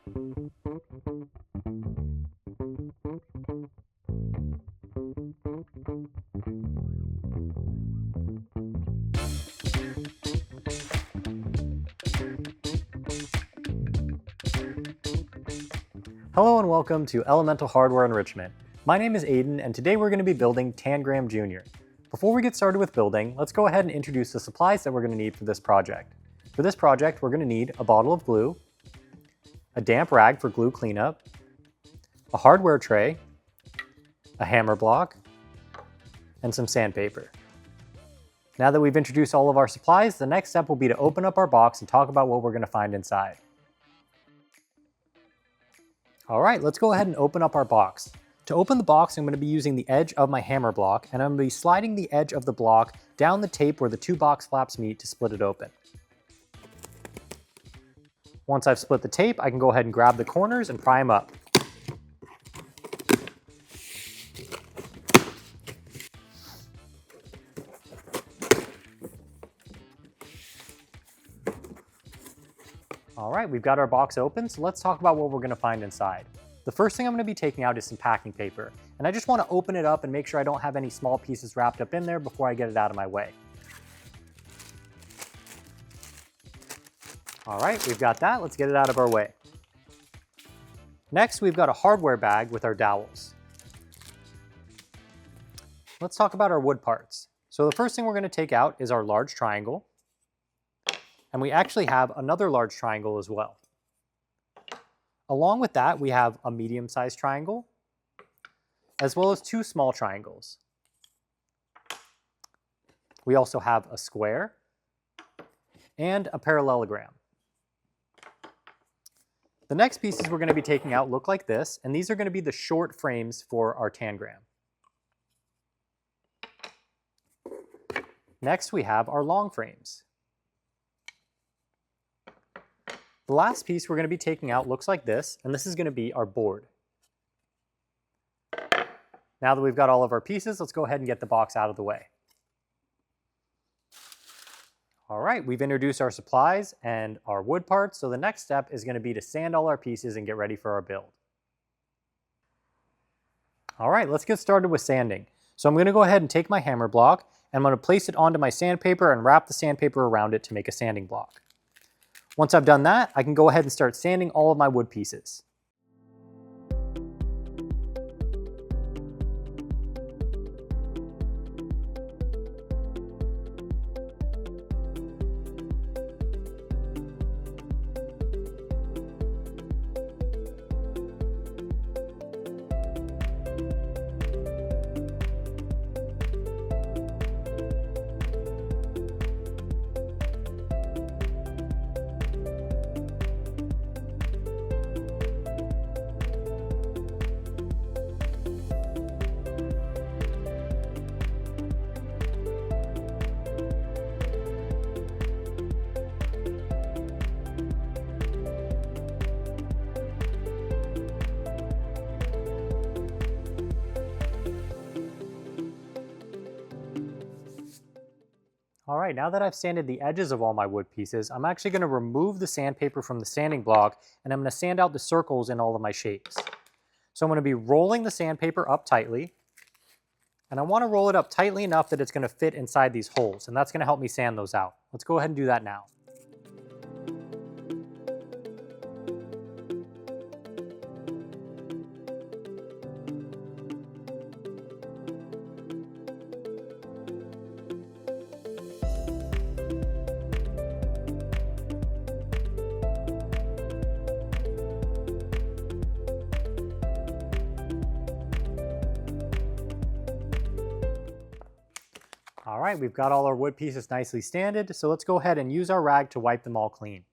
Hello and welcome to Elemental Hardware Enrichment. My name is Aiden and today we're going to be building Tangram Jr. Before we get started with building, let's go ahead and introduce the supplies that we're going to need for this project. For this project, we're going to need a bottle of glue, a damp rag for glue cleanup, a hardware tray, a hammer block, and some sandpaper. Now that we've introduced all of our supplies, the next step will be to open up our box and talk about what we're going to find inside. Alright, let's go ahead and open up our box. To open the box, I'm going to be using the edge of my hammer block, and I'm going to be sliding the edge of the block down the tape where the two box flaps meet to split it open. Once I've split the tape, I can go ahead and grab the corners and pry them up. Alright, we've got our box open, so let's talk about what we're going to find inside. The first thing I'm going to be taking out is some packing paper, and I just want to open it up and make sure I don't have any small pieces wrapped up in there before I get it out of my way. Alright, we've got that, let's get it out of our way. Next, we've got a hardware bag with our dowels. Let's talk about our wood parts. So the first thing we're going to take out is our large triangle. And we actually have another large triangle as well. Along with that, we have a medium-sized triangle, as well as two small triangles. We also have a square and a parallelogram. The next pieces we're going to be taking out look like this, and these are going to be the short frames for our tangram. Next, we have our long frames. The last piece we're going to be taking out looks like this, and this is going to be our board. Now that we've got all of our pieces, let's go ahead and get the box out of the way. Alright, we've introduced our supplies and our wood parts, so the next step is going to be to sand all our pieces and get ready for our build. Alright, let's get started with sanding. So I'm going to go ahead and take my hammer block, and I'm going to place it onto my sandpaper and wrap the sandpaper around it to make a sanding block. Once I've done that, I can go ahead and start sanding all of my wood pieces. Alright, now that I've sanded the edges of all my wood pieces, I'm actually going to remove the sandpaper from the sanding block, and I'm going to sand out the circles in all of my shapes. So I'm going to be rolling the sandpaper up tightly, and I want to roll it up tightly enough that it's going to fit inside these holes, and that's going to help me sand those out. Let's go ahead and do that now. Alright, we've got all our wood pieces nicely sanded, so let's go ahead and use our rag to wipe them all clean.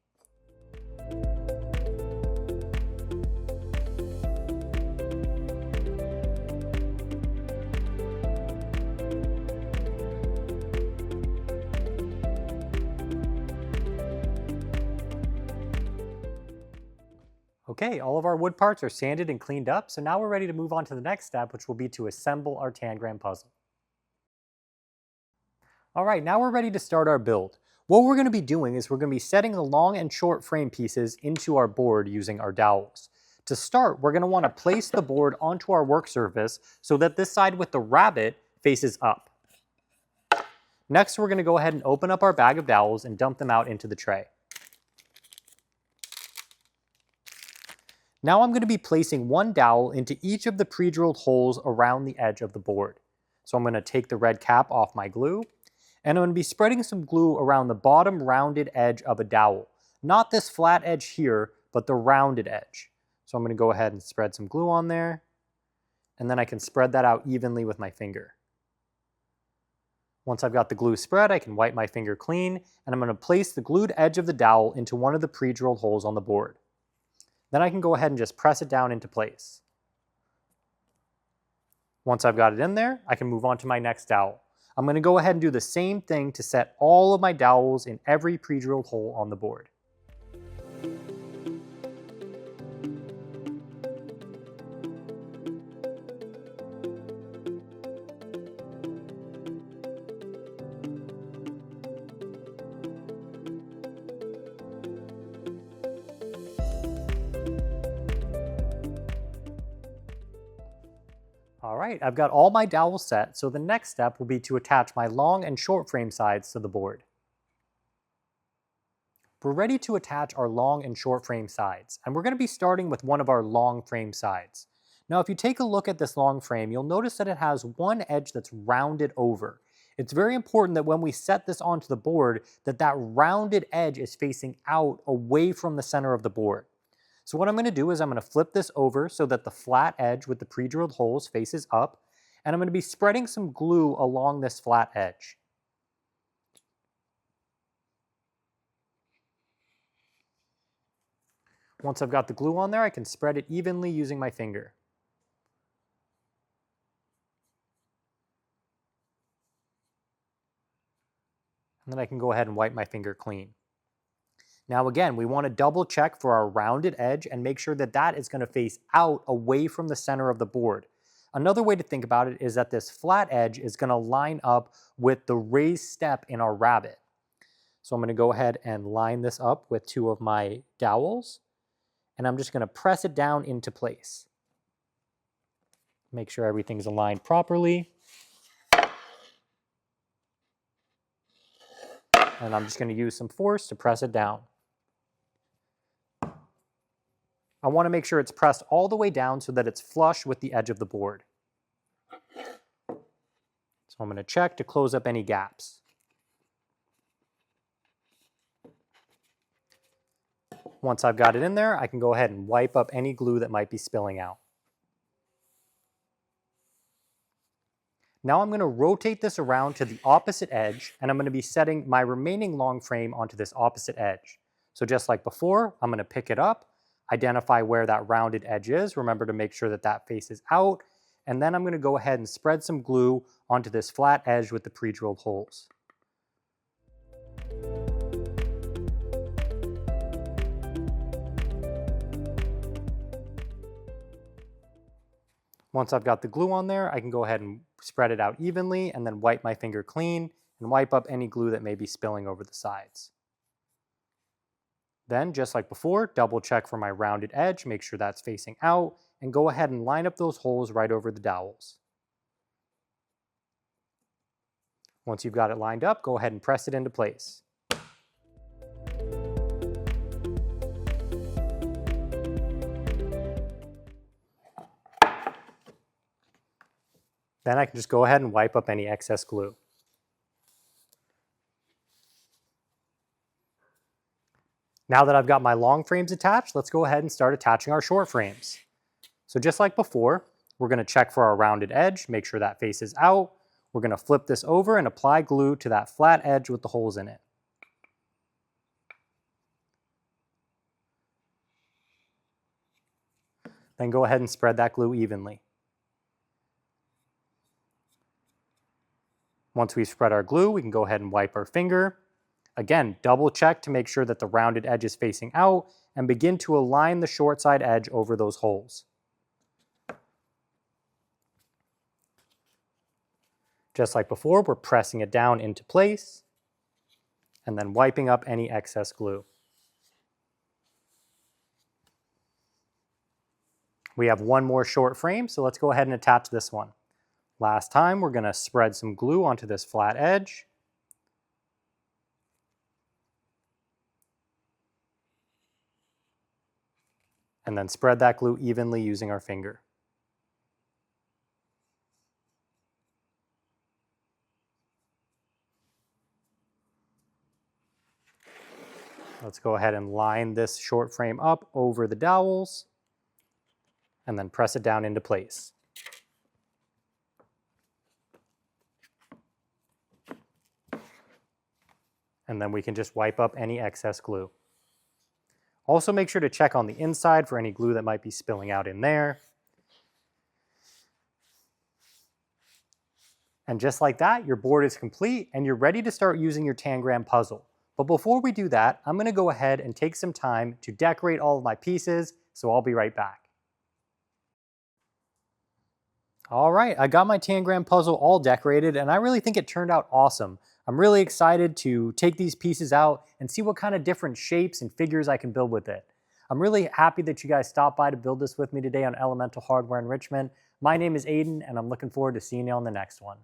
Okay, all of our wood parts are sanded and cleaned up, so now we're ready to move on to the next step, which will be to assemble our tangram puzzle. Alright, now we're ready to start our build. What we're going to be doing is we're going to be setting the long and short frame pieces into our board using our dowels. To start, we're going to want to place the board onto our work surface so that this side with the rabbet faces up. Next, we're going to go ahead and open up our bag of dowels and dump them out into the tray. Now I'm going to be placing one dowel into each of the pre-drilled holes around the edge of the board. So I'm going to take the red cap off my glue, and I'm going to be spreading some glue around the bottom rounded edge of a dowel. Not this flat edge here, but the rounded edge. So I'm going to go ahead and spread some glue on there, and then I can spread that out evenly with my finger. Once I've got the glue spread, I can wipe my finger clean, and I'm going to place the glued edge of the dowel into one of the pre-drilled holes on the board. Then I can go ahead and just press it down into place. Once I've got it in there, I can move on to my next dowel. I'm going to go ahead and do the same thing to set all of my dowels in every pre-drilled hole on the board. Alright, I've got all my dowels set, so the next step will be to attach my long and short frame sides to the board. We're ready to attach our long and short frame sides, and we're going to be starting with one of our long frame sides. Now if you take a look at this long frame, you'll notice that it has one edge that's rounded over. It's very important that when we set this onto the board, that rounded edge is facing out away from the center of the board. So what I'm going to do is I'm going to flip this over so that the flat edge with the pre-drilled holes faces up, and I'm going to be spreading some glue along this flat edge. Once I've got the glue on there, I can spread it evenly using my finger. And then I can go ahead and wipe my finger clean. Now again, we want to double check for our rounded edge and make sure that that is going to face out away from the center of the board. Another way to think about it is that this flat edge is going to line up with the raised step in our rabbet. So I'm going to go ahead and line this up with two of my dowels, and I'm just going to press it down into place. Make sure everything's aligned properly. And I'm just going to use some force to press it down. I want to make sure it's pressed all the way down so that it's flush with the edge of the board. So I'm going to check to close up any gaps. Once I've got it in there, I can go ahead and wipe up any glue that might be spilling out. Now I'm going to rotate this around to the opposite edge, and I'm going to be setting my remaining long frame onto this opposite edge. So just like before, I'm going to pick it up, identify where that rounded edge is, remember to make sure that that faces out, and then I'm going to go ahead and spread some glue onto this flat edge with the pre-drilled holes. Once I've got the glue on there, I can go ahead and spread it out evenly and then wipe my finger clean and wipe up any glue that may be spilling over the sides. Then, just like before, double check for my rounded edge, make sure that's facing out, and go ahead and line up those holes right over the dowels. Once you've got it lined up, go ahead and press it into place. Then I can just go ahead and wipe up any excess glue. Now that I've got my long frames attached, let's go ahead and start attaching our short frames. So just like before, we're going to check for our rounded edge, make sure that faces out. We're going to flip this over and apply glue to that flat edge with the holes in it. Then go ahead and spread that glue evenly. Once we've spread our glue, we can go ahead and wipe our finger. Again, double check to make sure that the rounded edge is facing out and begin to align the short side edge over those holes. Just like before, we're pressing it down into place. and then wiping up any excess glue. We have one more short frame, so let's go ahead and attach this one. Last time, we're going to spread some glue onto this flat edge. And then spread that glue evenly using our finger. Let's go ahead and line this short frame up over the dowels and then press it down into place. And then we can just wipe up any excess glue. Also make sure to check on the inside for any glue that might be spilling out in there. And just like that, your board is complete and you're ready to start using your Tangram puzzle. But before we do that, I'm going to go ahead and take some time to decorate all of my pieces, so I'll be right back. All right, I got my Tangram puzzle all decorated and I really think it turned out awesome. I'm really excited to take these pieces out and see what kind of different shapes and figures I can build with it. I'm really happy that you guys stopped by to build this with me today on Elemental Hardware Enrichment. My name is Aiden and I'm looking forward to seeing you on the next one.